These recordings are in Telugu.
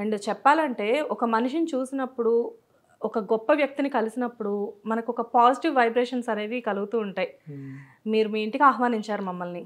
అండ్ చెప్పాలంటే ఒక మనిషిని చూసినప్పుడు ఒక గొప్ప వ్యక్తిని కలిసినప్పుడు మనకు ఒక పాజిటివ్ వైబ్రేషన్స్ అనేవి కలుగుతూ ఉంటాయి. మీరు మీ ఇంటికి ఆహ్వానించారు మమ్మల్ని.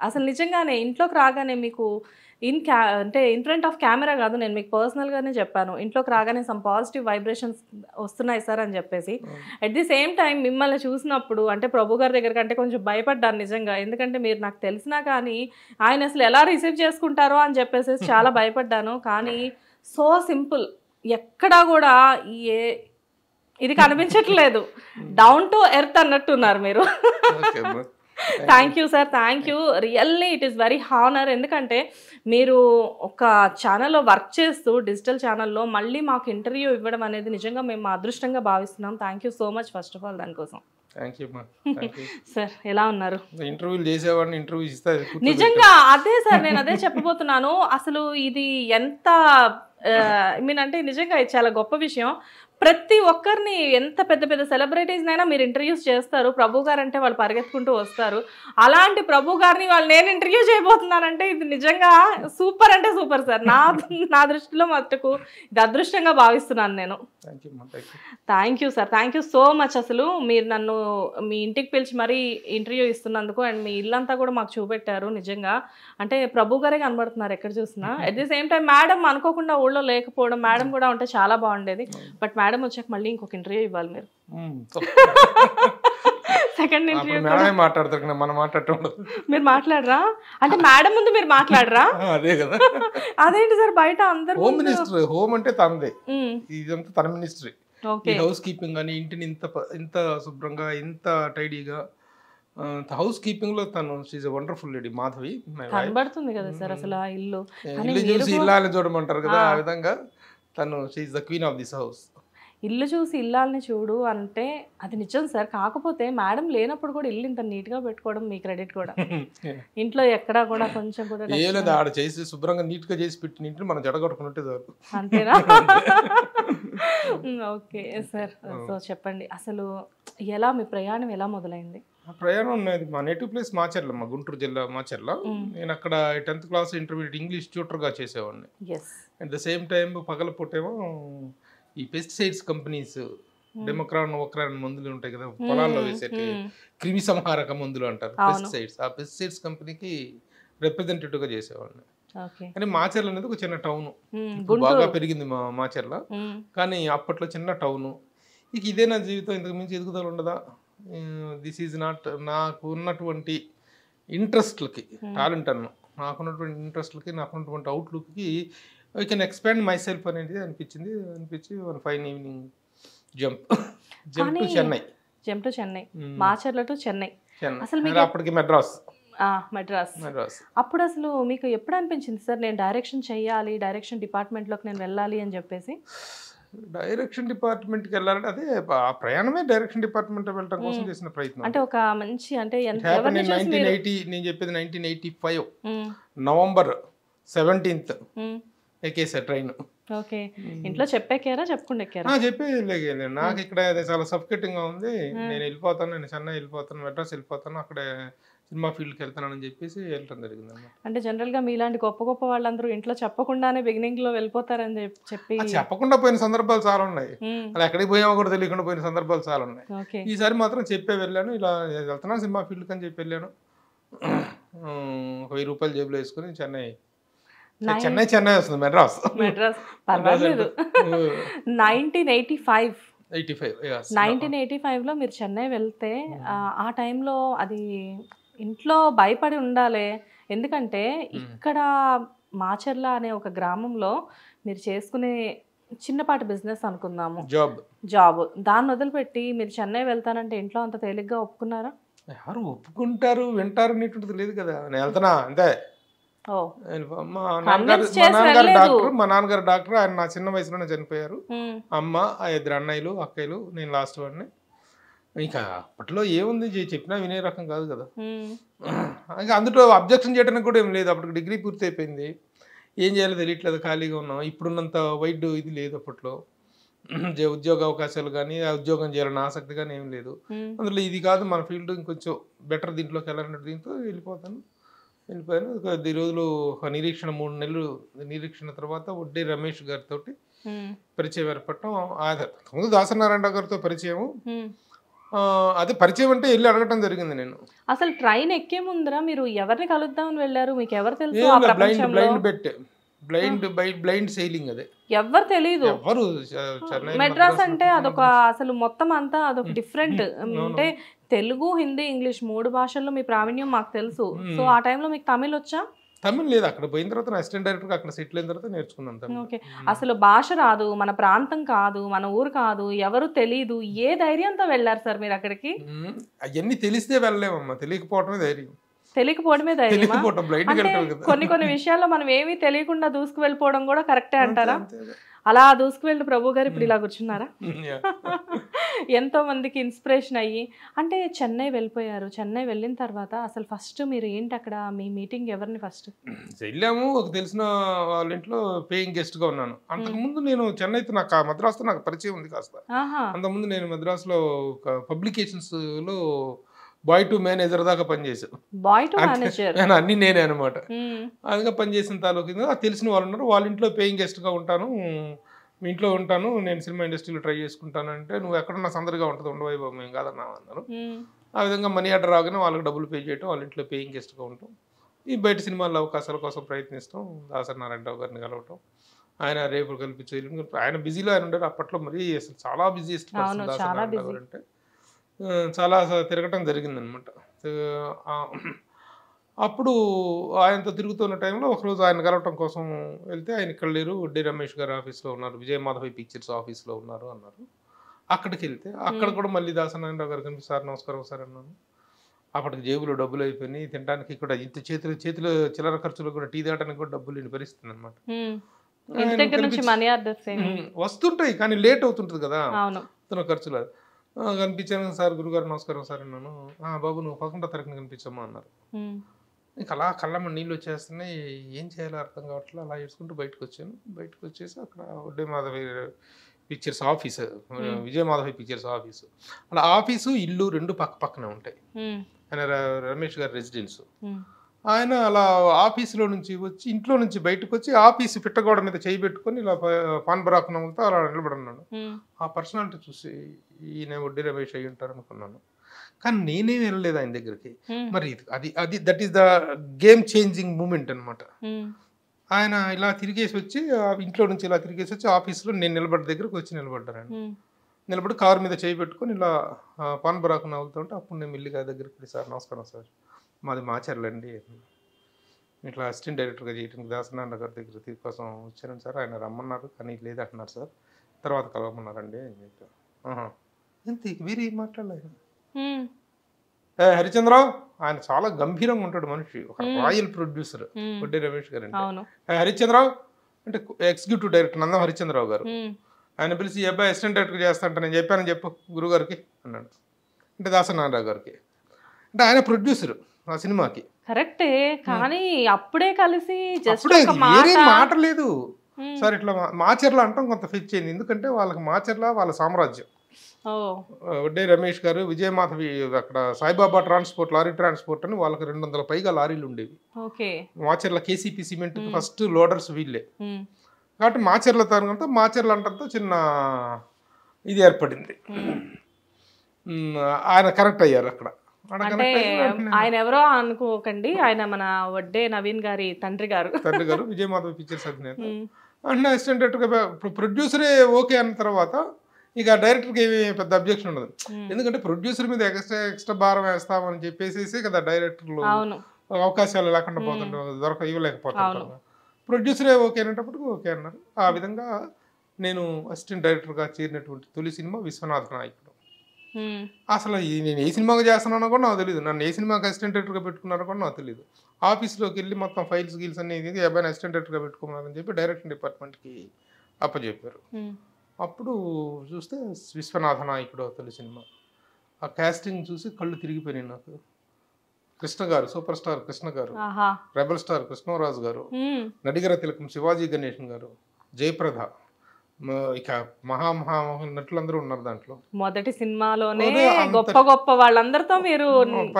అసలు నిజంగానే ఇంట్లోకి రాగానే మీకు అంటే ఇన్ ఫ్రంట్ ఆఫ్ కెమెరా కాదు, నేను మీకు పర్సనల్గానే చెప్పాను, ఇంట్లోకి రాగానే సమ్ పాజిటివ్ వైబ్రేషన్స్ వస్తున్నాయి సార్ అని చెప్పేసి. అట్ ది సేమ్ టైం మిమ్మల్ని చూసినప్పుడు అంటే ప్రభు గారి దగ్గర కంటే కొంచెం భయపడ్డాను నిజంగా. ఎందుకంటే మీరు నాకు తెలిసినా కానీ ఆయన అసలు ఎలా రిసీవ్ చేసుకుంటారో అని చెప్పేసి చాలా భయపడ్డాను. కానీ సో సింపుల్, ఎక్కడా కూడా ఇది కనిపించట్లేదు. డౌన్ టు ఎర్త్ అన్నట్టున్నారు మీరు. Thank you sir, thank you. Really it is very honour. ఎందుకంటే మీరు ఒక ఛానల్లో వర్క్ చేస్తూ డిజిటల్ ఛానల్లో మళ్ళీ మాకు ఇంటర్వ్యూ ఇవ్వడం అనేది నిజంగా మేము మా అదృష్టంగా భావిస్తున్నాం. Thank you so much first of all దానికోసం. సార్ ఎలా ఉన్నారు? ఇంటర్వ్యూలు చేసేవాడిని, ఇంటర్వ్యూ ఇస్తే నిజంగా అదే సార్, నేను అదే చెప్పబోతున్నాను. అసలు ఇది ఎంత అంటే నిజంగా ఇది చాలా గొప్ప విషయం. ప్రతి ఒక్కరిని ఎంత పెద్ద పెద్ద సెలబ్రిటీస్నైనా మీరు ఇంటర్వ్యూస్ చేస్తారు. ప్రభు గారు అంటే వాళ్ళు పరిగెత్తుకుంటూ వస్తారు. అలాంటి ప్రభు గారిని వాళ్ళు నేను ఇంటర్వ్యూ చేయబోతున్నానంటే ఇది నిజంగా సూపర్ అంటే సూపర్ సార్. నా దృష్టిలో మట్టుకు ఇది అదృష్టంగా భావిస్తున్నాను నేను. Thank you sir, thank you so much. అసలు మీరు నన్ను మీ ఇంటికి పిలిచి మరీ ఇంటర్వ్యూ ఇస్తున్నందుకు అండ్ మీ ఇల్లంతా కూడా మాకు చూపెట్టారు. నిజంగా అంటే ప్రభు గారే కనబడుతున్నారు ఎక్కడ చూసినా. At the same time madam అనుకోకుండా ఊళ్ళో లేకపోవడం, మేడం కూడా ఉంటే చాలా బాగుండేది. బట్ మేడం వచ్చాక మళ్ళీ ఇంకొక ఇంటర్వ్యూ ఇవ్వాలి మీరు. సెకండ్ ఇంటర్వ్యూ మీరు మాట్లాడరా? అంటే మేడం ముందు మీరు మాట్లాడరా? అదే కదా. అదేంటి సార్ బయట అందరూ హోమ్ మినిస్టర్, హోమ్ అంటే తనదే, ఇదంతా తన మినిస్ట్రీ. హౌస్ కీపింగ్ అని ఇంటిని ఇంత శుభ్రంగా ఇంత టైడీగా హౌస్ కీపింగ్ లో తను she is a wonderful lady. Madhavi కనబడుతుంది కదా సార్ అసలు ఆ ఇల్లు చూసి ఇల్లాలని చూడమంటారు కదా, ఆ విధంగా తను she is the queen of this house. ఇల్లు చూసి ఇల్లాలని చూడు అంటే అది నిజం సార్. కాకపోతే మేడం లేనప్పుడు కూడా ఇల్లు ఇంత నీట్ గా పెట్టుకోవడం మీ క్రెడిట్ కూడా. ఇంట్లో ఎక్కడా కూడా కొంచెం కూడా ఏలేదు, ఆడ చేసి శుభ్రంగా నీట్ గా చేసి పెట్టిన ఇంట్లో మనం జడగొట్టుకుంటే చాలు. అంతేనా? ఓకే సార్, సో చెప్పండి అసలు ఎలా మీ ప్రయాణం ఎలా మొదలైంది? ప్రయాణం ఉన్నది మా నేటివ్ ప్లేస్ మాచర్ల, మా గుంటూరు జిల్లా మాచర్ల. నేను అక్కడ 10th క్లాస్ ఇంటర్మీడియట్ ఇంగ్లీష్ ట్యూటర్గా చేసేవాడిని. అట్ ద సేమ్ టైం పగలపూటేమో ఈ పెస్టిసైడ్స్ కంపెనీస్, డెమోక్రాన్ ఓక్రాన్ మందులు ఉంటాయి కదా పొలాల్లో వేసేటి, క్రిమి సంహారక మందులు అంటారు పెస్టిసైడ్స్. ఆ పెస్టిసైడ్స్ కంపెనీకి రిప్రజెంటేటివ్గా చేసేవాడిని. కానీ మాచర్ల అనేది ఒక చిన్న టౌన్, బాగా పెరిగింది మా మాచర్ల. కానీ అప్పట్లో చిన్న టౌను. ఇక ఇదే నా జీవితం, ఇంతకు మించి ఎదుగుదల ఉండదా? దిస్ ఈజ్ నాట్ నాకు ఉన్నటువంటి ఇంట్రెస్ట్లకి, టాలెంట్ అన్న నాకున్నటువంటి ఇంట్రెస్ట్లకి, నాకున్నటువంటి అవుట్లుక్కి I can expand myself అనేది అనిపించి one fine evening jump to Chennai. Macherla to Chennai. అసలు మీకు అప్పటికి మెడ్రాస్. అప్పుడు అసలు మీకు ఎప్పుడు అనిపించింది సార్ నేను డైరెక్షన్ చెయ్యాలి, డైరెక్షన్ డిపార్ట్మెంట్లోకి నేను వెళ్ళాలి అని చెప్పేసి? డైరెక్షన్ డిపార్ట్మెంట్కి వెళ్ళాలంటే అదే ఆ ప్రయాణమే డైరెక్షన్ డిపార్ట్మెంట్ వెళ్ళడం కోసం చేసిన ప్రయత్నం. అంటే ఒక మంచి అంటే 1980, నేను చెప్పేది 1985 November 17th ఎక్కేసా ట్రైన్. ఓకే, ఇంట్లో చెప్పారా చెప్పకుండా ఎక్కారా? చెప్పేది. నాకు ఇక్కడ చాలా సఫికేటింగ్ గా ఉంది, నేను వెళ్ళిపోతాను, నేను చెన్నై వెళ్ళిపోతాను, మెడ్రాస్ వెళ్ళిపోతాను, అక్కడే సినిమా ఫీల్డ్కి వెళ్తానని చెప్పేసి వెళ్ళడం జరిగింది అన్నమాట. అంటే జనరల్ గా మీలాంటి గొప్ప గొప్ప వాళ్ళందరూ ఇంట్లో చెప్పకుండానే బిగినింగ్ లో వెళ్ళిపోతారని చెప్పి చెప్పకుండా పోయిన సందర్భాలు చాలా ఉన్నాయి. అది ఎక్కడికి పోయామో కూడా తెలియకుండా పోయిన సందర్భాలు చాలా ఉన్నాయి. ఈసారి మాత్రం చెప్పే వెళ్ళాను, ఇలా వెళ్తున్నాను సినిమా ఫీల్డ్కి అని చెప్పి వెళ్ళాను. 1000 రూపాయలు జేబులో వేసుకుని చెన్నై వస్తుంది, మెడ్రాస్ పర్వాలేదు. 1985లో మీరు చెన్నై వెళ్తే ఆ టైంలో అది ఇంట్లో భయపడి ఉండాలి. ఎందుకంటే ఇక్కడ మాచర్ల అనే ఒక గ్రామంలో మీరు చేసుకునే చిన్నపాటి బిజినెస్ అనుకుందాము, జాబ్, దాన్ని వదిలిపెట్టి మీరు చెన్నై వెళ్తానంటే ఇంట్లో అంత తేలిగ్గా ఒప్పుకున్నారా? ఎవరు ఒప్పుకుంటారు, వింటారు అనేటువంటిది లేదు కదా. నేను వెళ్తున్నా అంతే. మా నాన్నగారు డాక్టర్, ఆయన నా చిన్న వయసులోనే చనిపోయారు. అమ్మ, ఆ 2 అన్నయ్యలు అక్కయ్యలు, నేను లాస్ట్ వాడిని. ఇంకా అప్పట్లో ఏముంది, చెప్పినా వినే రకం కాదు కదా. ఇంకా అందులో అబ్జెక్షన్ చేయడానికి కూడా ఏం లేదు. అప్పటికి డిగ్రీ పూర్తి అయిపోయింది, ఏం చేయాలో తెలియట్లేదు, ఖాళీగా ఉన్నాం. ఇప్పుడున్నంత వైడ్ ఇది లేదు అప్పట్లో, ఉద్యోగ అవకాశాలు కానీ ఆ ఉద్యోగం చేయాలన్న ఆసక్తి కానీ ఏం లేదు. అందులో ఇది కాదు మన ఫీల్డ్, ఇంకొంచెం బెటర్ దీంట్లోకి వెళ్ళాలన్నట్టు దీంతో వెళ్ళిపోతాను. వెళ్ళిపోయాను. 10 రోజులు ఒక నిరీక్షణ, 3 నెలలు నిరీక్షణ తర్వాత వడ్డే రమేష్ గారితో పరిచయం ఏర్పడటం. ముందు దాసనారాయణ గారితో పరిచయం. అదే పరిచయం అంటే వెళ్ళి అడగటం జరిగింది నేను. అసలు ట్రైన్ ఎక్కే ముందర మీరు ఎవరిని కలుద్దామని వెళ్ళారు? మీకు ఎవరు తెలుసు? Blind sailing. అదే ఎవరు తెలీదు. ఎవరు మెడ్రాస్ అంటే అదొక అసలు మొత్తం అంతా అదొక డిఫరెంట్ అంటే తెలుగు, హిందీ, ఇంగ్లీష్ 3 భాషల్లో మీ ప్రావీణ్యం మాకు తెలుసు. సో ఆ టైంలో మీకు తమిళ్ వచ్చా? తమిళ్ లేదు. అక్కడ పోయిన తర్వాత అసిస్టెంట్ డైరెక్టర్ అక్కడ సెటిల్ అయిన తర్వాత నేర్చుకున్నాను. ఓకే. అసలు భాష రాదు, మన ప్రాంతం కాదు, మన ఊరు కాదు, ఎవరు తెలీదు. ఏ ధైర్యంతో వెళ్ళారు సార్ మీరు అక్కడికి? అవన్నీ తెలిస్తే వెళ్ళలేమమ్మా, తెలియకపోవటమే ధైర్యం. తెలియకపోవడమే ధైర్యం. కొన్ని విషయాల్లో మనం ఏమీ తెలియకుండా దూసుకు వెళ్ళిపోవడం కూడా కరెక్టే అంటారా? అలా దూసుకు వెళ్ళి ప్రభు గారు ఇప్పుడు ఇలా కూర్చున్నారా? ఎంతో మందికి ఇన్స్పిరేషన్ అయ్యి. అంటే చెన్నై వెళ్ళిపోయారు. చెన్నై వెళ్ళిన తర్వాత అసలు ఫస్ట్ మీరు ఏంటి అక్కడ మీ మీటింగ్ ఎవరిని ఫస్ట్ వెళ్ళాము? ఒక తెలిసిన వాళ్ళ ఇంట్లో పేయింగ్ గెస్ట్ గా ఉన్నాను. అంతకుముందు నేను చెన్నైతో మద్రాసుతో నాకు పరిచయం ఉంది కాస్త. అంతకుముందు నేను మద్రాసులో ఒక పబ్లికేషన్స్ లో బాయ్ టు మేనేజర్ దాకా పనిచేశాను. అన్ని నేనే అనమాట. అందుగా పనిచేసిన తాలూకు తెలిసిన వాళ్ళు ఉన్నారు. వాళ్ళ ఇంట్లో పేయింగ్ గెస్ట్ గా ఉంటాను, మీ ఇంట్లో ఉంటాను, నేను సినిమా ఇండస్ట్రీలో ట్రై చేసుకుంటాను అంటే, నువ్వు ఎక్కడున్నా సందడిగా ఉంటుంది, ఉండవై బాబు మేము కాదన్నా అన్నారు. ఆ విధంగా మనీ ఆర్డర్ రాగానే వాళ్ళకి డబ్బులు పే చేయటం, వాళ్ళ ఇంట్లో పేయింగ్ గెస్ట్ గా ఉంటాం. ఈ బయట సినిమాల్లో అవకాశాల కోసం ప్రయత్నిస్తాం. దాసనారాయణరావు గారిని కలవటం, ఆయన రేపు కల్పించే ఆయన బిజీలో ఆయన ఉండరు. అప్పట్లో మరి అసలు చాలా బిజీయెస్ట్ పర్సన్ దాసనారాయణరావు గారు అంటే. చాలా తిరగటం జరిగిందనమాట. అప్పుడు ఆయనతో తిరుగుతున్న టైంలో ఒకరోజు ఆయన కలవటం కోసం వెళ్తే ఆయన ఇక్కడ లేరు, వడ్డీ రమేష్ గారి ఆఫీస్లో ఉన్నారు, విజయ మాధవి పిక్చర్స్ ఆఫీస్లో ఉన్నారు అన్నారు. అక్కడికి వెళ్తే అక్కడ కూడా మళ్ళీ దాసనారాయణరావు గారు కనిపి, సార్ నమస్కారం సార్ అన్నాను. అప్పటికి జేబులో డబ్బులు అయిపోయినాయి, తినడానికి కూడా ఇంత చేతిలో చిల్లర ఖర్చులు కూడా, టీ తాగడానికి కూడా డబ్బులు లేని పరిస్థితి అనమాట. వస్తుంటాయి కానీ లేట్ అవుతుంటుంది కదా తన ఖర్చులు. కనిపించాను. సార్ గురుగారు నమస్కారం సార్ అన్నాను. బాబు నువ్వు 11వ తారీఖున కనిపించమ్మా అన్నారు. ఇంకా అలా కళ్ళమ్మ నీళ్ళు వచ్చేస్తున్నాయి, ఏం చేయాలో అర్థం కావట్లేదు. అలా ఏడ్చుకుంటూ బయటకు వచ్చాను. బయటకు వచ్చేసి అక్కడ వడ్డే మాధవి పిక్చర్స్ ఆఫీస్, విజయ మాధవి పిక్చర్స్ ఆఫీసు, అలా ఆఫీసు ఇల్లు 2 పక్క పక్కనే ఉంటాయి. ఆయన రమేష్ గారి రెసిడెన్స్. ఆయన అలా ఆఫీసులో నుంచి వచ్చి ఇంట్లో నుంచి బయటకు వచ్చి ఆఫీసు పిట్టగోడ మీద చేయి పెట్టుకొని ఇలా పాన్ బరాక్ నమ్ముతా అలా నిలబడున్నాడు. ఆ పర్సనాలిటీ చూసి ఈయన వడ్డీ రమేష్ అయ్యి ఉంటారు అనుకున్నాను. కానీ నేనేం వెళ్ళలేదు ఆయన దగ్గరికి. మరి అది that is the game changing moment అనమాట. ఆయన ఇలా తిరిగేసి వచ్చి ఇంట్లో నుంచి ఇలా తిరిగేసి వచ్చి ఆఫీసులో నేను నిలబడ్డ దగ్గరకు వచ్చి నిలబడ్డారు. ఆయన నిలబడి కారు మీద చేయి పెట్టుకొని ఇలా పాన్ బరాక్ నవ్వుతుంటే అప్పుడు నేను మెల్లిగా దగ్గరికి, సార్ నమస్కారం సార్, మాది మాచర్లండి, ఇట్లా అసిస్టెంట్ డైరెక్టర్గా చేయడానికి దాసనారాయణ గారి దగ్గర కోసం వచ్చాను సార్, ఆయన రమ్మన్నారు కానీ లేదంటున్నారు సార్, తర్వాత కలవమన్నారండి అని చెప్పారు. ఎంత వేరే ఏం మాట్లాడలేదు. హరిచంద్రరావు ఆయన చాలా గంభీరంగా ఉంటాడు మనిషి, ఒక రాయల్ ప్రొడ్యూసర్ వడ్డీ రమేష్ గారు అంటే. హరిచంద్రరావు అంటే ఎగ్జిక్యూటివ్ డైరెక్టర్ నందం హరిచంద్రరావు గారు. ఆయన పిలిచి, ఈ అబ్బాయి అసిస్టెంట్ డైరెక్టర్ చేస్తాంటే నేను చెప్పానని చెప్పు గురుగారికి అన్నాడు. అంటే దాసనారాయణ గారికి. అంటే ఆయన ప్రొడ్యూసర్ ఆ సినిమాకి. కరెక్టే, కానీ అప్పుడే కలిసి మాట లేదు సార్. ఇట్లా మాచర్ల అంటాం కొంత ఫిక్స్ అయింది, ఎందుకంటే వాళ్ళకి మాచర్ల వాళ్ళ సామ్రాజ్యం. వడ్డే రమేష్ గారు విజయమాధవి అక్కడ సాయిబాబా ట్రాన్స్పోర్ట్, లారీ ట్రాన్స్పోర్ట్ అని వాళ్ళకి 200 పైగా లారీలు ఉండేవి. Macherla KCP cement first loaders వీళ్ళే. కాబట్టి మాచర్ల తరంతో మాచర్ల అంటంతో చిన్న ఇది ఏర్పడింది. ఆయన కరెక్ట్ అయ్యారు అక్కడ. ఆయన ఎవరో అనుకోకండి, ఆయన మన వడ్డే నవీన్ గారి తండ్రి గారు విజయమాధవి పిక్చర్స్ అధినేత. అంటే అసిస్టెంట్ డైరెక్టర్గా ప్రొడ్యూసరే ఓకే అన్న తర్వాత ఇక డైరెక్టర్కి ఏమి పెద్ద అబ్జెక్షన్ ఉండదు. ఎందుకంటే ప్రొడ్యూసర్ మీద ఎక్స్ట్రా భారం వేస్తామని చెప్పేసి కదా డైరెక్టర్లు అవకాశాలు లేకుండా పోతుంటారు, ఇవ్వలేకపోతుంటారు. ప్రొడ్యూసరే ఓకే అనేటప్పటికి ఓకే అన్నారు. ఆ విధంగా నేను అసిస్టెంట్ డైరెక్టర్గా చేరినటువంటి తొలి సినిమా విశ్వనాథ నాయకుడు. అసలు నేను ఏ సినిమాగా చేస్తున్నానో కూడా నాకు తెలియదు, నన్ను ఏ సినిమాకి అసిస్టెంట్ డైరెక్టర్గా పెట్టుకున్నారో కూడా నాకు తెలియదు. ఆఫీస్లోకి వెళ్ళి మొత్తం ఫైల్స్ గీల్స్ అన్ని అబ్బాయిని అసిస్టెంట్ డైరెక్టర్గా పెట్టుకున్నారని చెప్పి డైరెక్షన్ డిపార్ట్మెంట్కి అప్పచెప్పారు. అప్పుడు చూస్తే విశ్వనాథ నాయకుడు తొలి సినిమా. ఆ కాస్టింగ్ చూసి కళ్ళు తిరిగిపోయినాయి నాకు. కృష్ణ గారు, సూపర్ స్టార్ కృష్ణ గారు, రెబల్ స్టార్ కృష్ణరాజు గారు, నడిగర తిలకం శివాజీ గణేషన్ గారు, జయప్రద, ఇక నటులందరూ ఉన్నారు దాంట్లో. మొదటి సినిమాలోనే అంత- గొప్ప గొప్ప వాళ్ళందరితో మీరు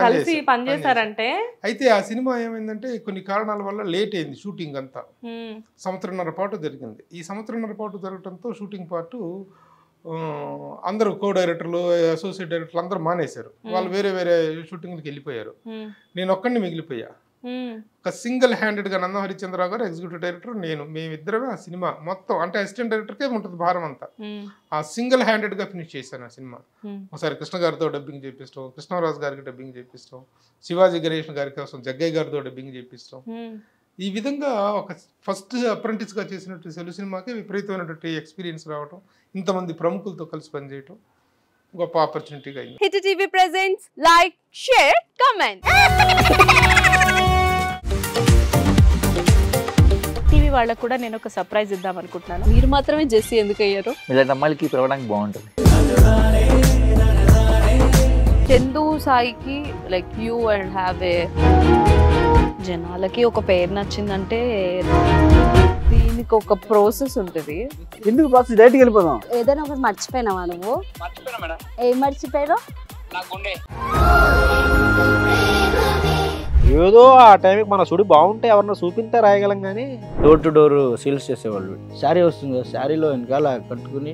కలిసి పనిచేశాం. పనిచేశారంటే అయితే ఆ సినిమా ఏమైందంటే కొన్ని కారణాల వల్ల లేట్ అయింది షూటింగ్ అంతా. సంవత్సరంన్నర పాటు జరిగింది. ఈ సంవత్సరంన్నర పాటు జరగడంతో షూటింగ్ పాటు అందరూ కో డైరెక్టర్లు, అసోసియేట్ డైరెక్టర్లు అందరూ మానేశారు. వాళ్ళు వేరే వేరే షూటింగ్కి వెళ్ళిపోయారు. నేను ఒక్కడిని మిగిలిపోయా. ఒక సింగిల్ హ్యాండెడ్గా నందం హరిశ్చంద్రరావు గారు ఎగ్జిక్యూటివ్ డైరెక్టర్, నేను, మేమిద్దరమే ఆ సినిమా మొత్తం, అంటే అసిస్టెంట్ డైరెక్టర్కే ఉంటుంది భారం అంతా. ఆ సింగిల్ హ్యాండెడ్గా ఫినిష్ చేశాను ఆ సినిమా. ఒకసారి కృష్ణ గారితో డబ్బింగ్ చేపిస్తాం, కృష్ణరాజు గారికి డబ్బింగ్ చేపిస్తాం, శివాజీ గణేష్ గారి కోసం జగ్గయ్య గారితో డబ్బింగ్ చేపిస్తాం. ఈ విధంగా ఒక ఫస్ట్ అప్రెంటిస్గా చేసినట్టు సెలు సినిమాకి విపరీతమైనటువంటి ఎక్స్పీరియన్స్ రావటం, ఇంతమంది ప్రముఖులతో కలిసి పనిచేయటం గొప్ప ఆపర్చునిటీగా అయింది. Hit TV presents like, share, comment. TV వాళ్ళకు కూడా నేను ఒక సర్ప్రైజ్ ఇద్దాం అనుకుంటున్నాను. మీరు మాత్రమే జెస్సీ ఎందుకు అయ్యారు? ఇలాంటి అమ్మాయిలకి పిలవడానికి బాగుంటుంది. చందు సాయికి like you and have a, జనాలకి ఒక పేరు నచ్చిందంటే దీనికి ఒక ప్రాసెస్ ఉంటుంది. ఎందుకు ప్రాసెస్ డైరెక్ట్‌గా వెళ్ళిపోదాం. ఏదైనా ఒకటి మర్చిపోయినావా నువ్వు? మర్చిపోయినా మేడం, ఏం మర్చిపోయావు? నా గుండె. ఏదో ఆ టైంకి మన సుడి బాగుంటే ఎవరన్నా చూపిస్తే రాయగలం కానీ డోర్ టు డోర్ సేల్స్ చేసేవాళ్ళు. శారీ వస్తుంది, శారీలో వెనకాల కట్టుకుని